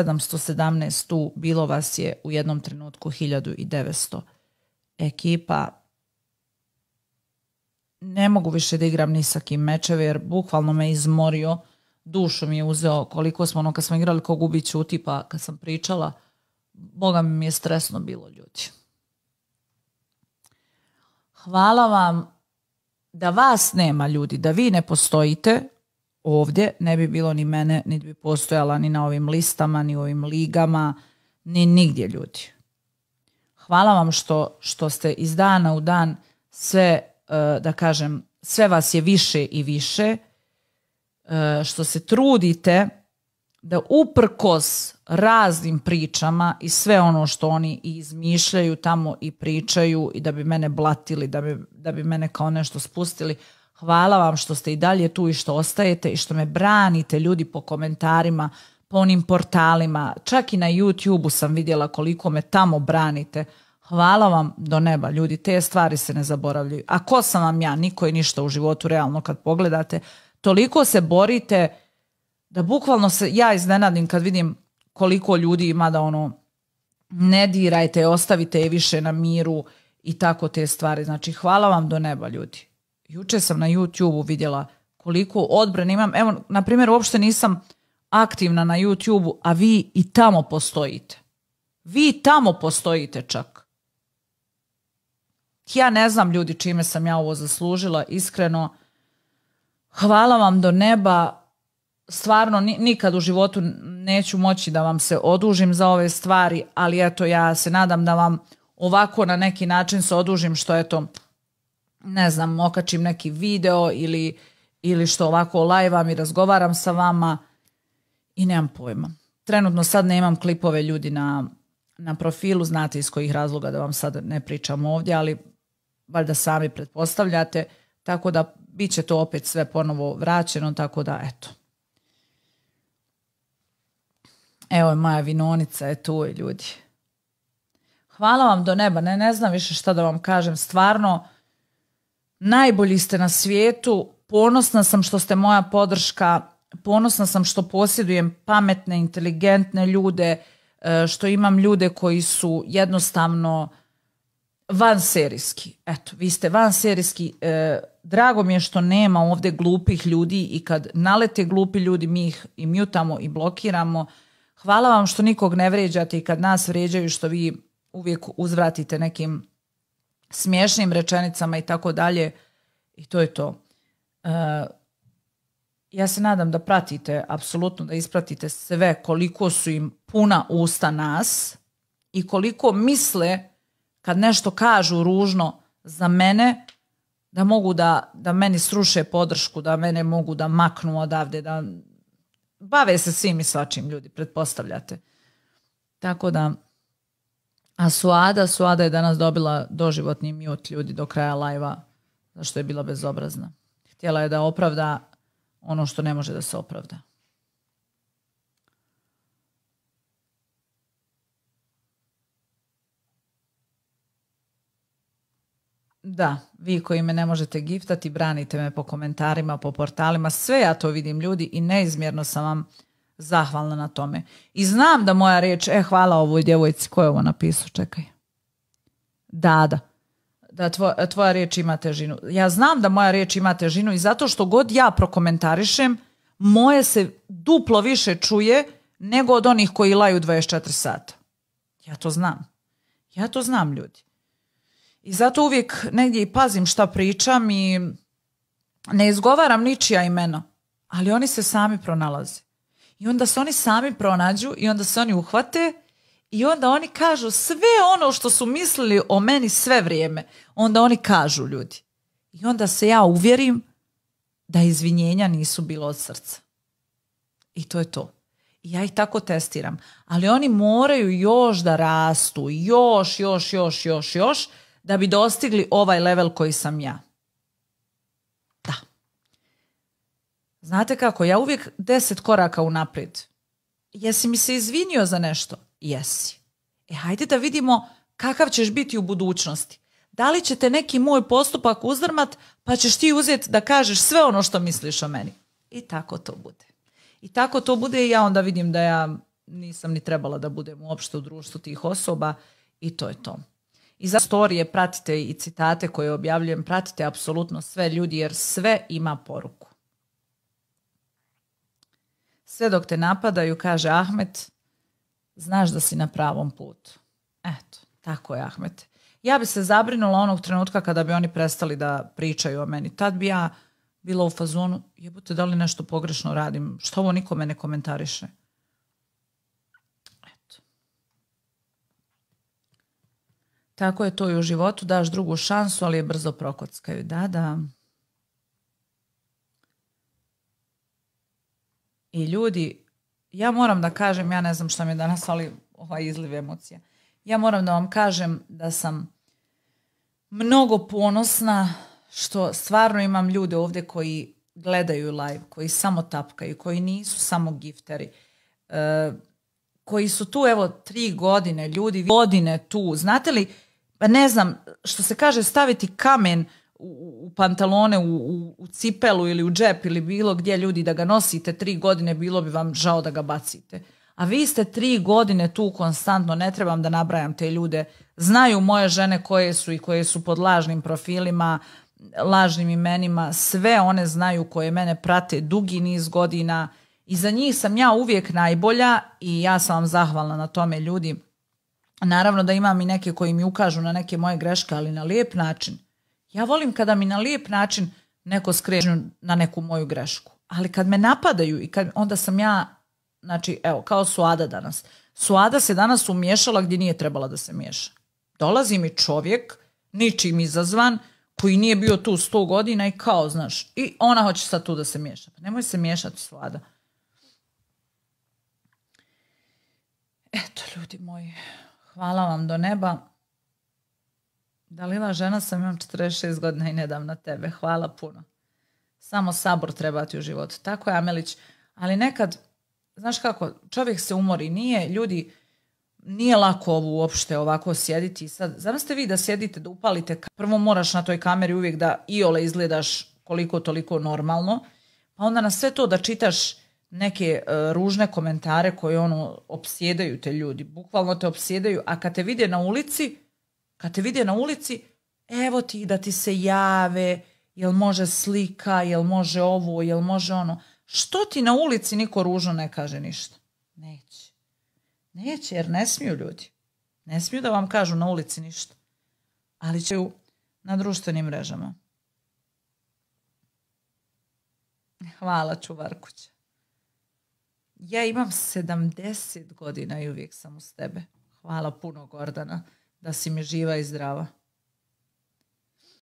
717 tu, bilo vas je u jednom trenutku 1900. Ekipa, ne mogu više da igram ni sa kim mečeve jer bukvalno me izmorio, dušu mi je uzeo, koliko smo kad smo igrali ko gubi ćuti, pa kad sam pričala, boga mi je stresno bilo, ljudi. Hvala vam da vas nema, ljudi, da vi ne postojite ovdje, ne bi bilo ni mene, niti bi postojala ni na ovim listama, ni u ovim ligama, ni nigdje, ljudi. Hvala vam što ste iz dana u dan sve, da kažem, sve vas je više i više, što se trudite da uprkos raznim pričama i sve ono što oni izmišljaju tamo i pričaju i da bi mene blatili, da bi mene kao nešto spustili, hvala vam što ste i dalje tu i što ostajete i što me branite, ljudi, po komentarima, po onim portalima, čak i na YouTube-u sam vidjela koliko me tamo branite. Hvala vam do neba, ljudi, te stvari se ne zaboravljaju. A ko sam vam ja? Niko i ništa u životu, realno kad pogledate. Toliko se borite da bukvalno se ja iznenadim kad vidim koliko ljudi ima da ono ne dirajte, ostavite je više na miru i tako te stvari. Znači, hvala vam do neba, ljudi. Juče sam na YouTube-u vidjela koliko odbrane imam. Evo, na primjer, uopšte nisam aktivna na YouTube-u, a vi i tamo postojite. Vi tamo postojite čak. Ja ne znam, ljudi, čime sam ja ovo zaslužila, iskreno. Hvala vam do neba. Stvarno, nikad u životu neću moći da vam se odužim za ove stvari, ali eto, ja se nadam da vam ovako na neki način se odužim, što eto, ne znam, okačim neki video ili što ovako live-am i razgovaram sa vama i nemam pojma. Trenutno sad nemam klipove, ljudi, na profilu, znate iz kojih razloga, da vam sad ne pričam ovdje, ali valjda sami pretpostavljate, tako da bit će to opet sve ponovo vraćeno, tako da eto. Evo je moja vinonica, je tu, ljudi. Hvala vam do neba, ne znam više šta da vam kažem, stvarno najbolji ste na svijetu, ponosna sam što ste moja podrška, ponosna sam što posjedujem pametne, inteligentne ljude, što imam ljude koji su jednostavno vanserijski. Eto, vi ste vanserijski. Drago mi je što nema ovdje glupih ljudi i kad nalete glupi ljudi mi ih i mutamo i blokiramo. Hvala vam što nikog ne vrijeđate i kad nas vrijeđaju što vi uvijek uzvratite nekim smiješnim rečenicama i tako dalje. I to je to. Ja se nadam da pratite, apsolutno da ispratite sve koliko su im puna usta nas i koliko misle kad nešto kažu ružno za mene, da mogu da meni sruše podršku, da mene mogu da maknu odavde, da bave se svim i svačim, ljudi, pretpostavljate. Tako da, a Suada je danas dobila doživotni mute, ljudi, do kraja live-a, zašto je bila bezobrazna. Htjela je da opravda ono što ne može da se opravda. Da, vi koji me ne možete giftati, branite me po komentarima, po portalima, sve ja to vidim, ljudi, i neizmjerno sam vam zahvalna na tome. I znam da moja riječ, hvala ovoj djevojci, ko je ovo napisao, čekaj. Da tvoja riječ ima težinu. Ja znam da moja riječ ima težinu i zato što god ja prokomentarišem, moje se duplo više čuje nego od onih koji laju 24 sata. Ja to znam, ljudi. I zato uvijek negdje i pazim šta pričam i ne izgovaram ničija imena, ali oni se sami pronalaze. I onda se oni sami pronađu i onda se oni uhvate i onda oni kažu sve ono što su mislili o meni sve vrijeme. Onda oni kažu, ljudi. I onda se ja uvjerim da izvinjenja nisu bilo od srca. I to je to. I ja ih tako testiram. Ali oni moraju još da rastu, još, da bi dostigli ovaj level koji sam ja. Da. Znate kako, ja uvijek 10 koraka unaprijed. Jesi mi se izvinio za nešto? Jesi. Hajde da vidimo kakav ćeš biti u budućnosti. Da li će te neki moj postupak uzdrmat, pa ćeš ti uzeti da kažeš sve ono što misliš o meni. I tako to bude. I ja onda vidim da ja nisam ni trebala da budem uopšte u društvu tih osoba i to je to. I za storije pratite i citate koje objavljujem, pratite apsolutno sve ljudi jer sve ima poruku. Sve dok te napadaju, kaže Ahmet, znaš da si na pravom putu. Eto, tako je Ahmet. Ja bi se zabrinula onog trenutka kada bi oni prestali da pričaju o meni. Tad bi ja bila u fazonu, jebote, da li nešto pogrešno radim? Što ovo nikome ne komentariše? Eto. Tako je to i u životu. Daš drugu šansu, ali je brzo prokockaju. Da. I ljudi, ja moram da kažem, ja ne znam šta mi je danas, ali ovaj izliv emocija. Ja moram da vam kažem da sam mnogo ponosna što stvarno imam ljude ovdje koji gledaju live, koji samo tapkaju, koji nisu samo gifteri, koji su tu, evo, 3 godine, ljudi godine tu. Znate li, ne znam, što se kaže staviti kamen u pantalone, u cipelu ili u džep ili bilo gdje, ljudi, da ga nosite 3 godine, bilo bi vam žao da ga bacite. A vi ste 3 godine tu konstantno, ne trebam da nabrajam te ljude. Znaju moje žene koje su i koje su pod lažnim profilima, lažnim imenima, sve one znaju koje mene prate dugi niz godina i za njih sam ja uvijek najbolja i ja sam vam zahvalna na tome, ljudi. Naravno da imam i neke koji mi ukažu na neke moje greške, ali na lijep način. Ja volim kada mi na lijep način neko skreće na neku moju grešku. Ali kad me napadaju i onda sam ja, znači, evo, kao Suada danas. Suada se danas umiješala gdje nije trebala da se miješa. Dolazi mi čovjek, ničim izazvan, koji nije bio tu 100 godina i kao, znaš, i ona hoće sad tu da se miješa. Pa nemoj se miješati, Suada. Eto, ljudi moji, hvala vam do neba. Dalila, žena sam, imam 46 godina i ne dam na tebe. Hvala puno. Samo sabor treba ti u životu. Tako je, Amelić. Ali nekad, znaš kako, čovjek se umori. Nije lako ovo uopšte ovako sjediti. Sad, zamislite vi da sjedite, da upalite, prvo moraš na toj kameri uvijek da iole izgledaš koliko toliko normalno, pa onda na sve to da čitaš neke ružne komentare koje opsjedaju te ljudi. Bukvalno te opsjedaju, a kad te vide na ulici, evo ti da ti se jave, jel može slika, jel može ovo, jel može ono. Što ti na ulici niko ružno ne kaže ništa? Neće, jer ne smiju ljudi. Ne smiju da vam kažu na ulici ništa. Ali će na društvenim mrežama. Hvala, čuvarkuća. Ja imam 70 godina i uvijek sam uz tebe. Hvala puno, Gordana, da si mi živa i zdrava.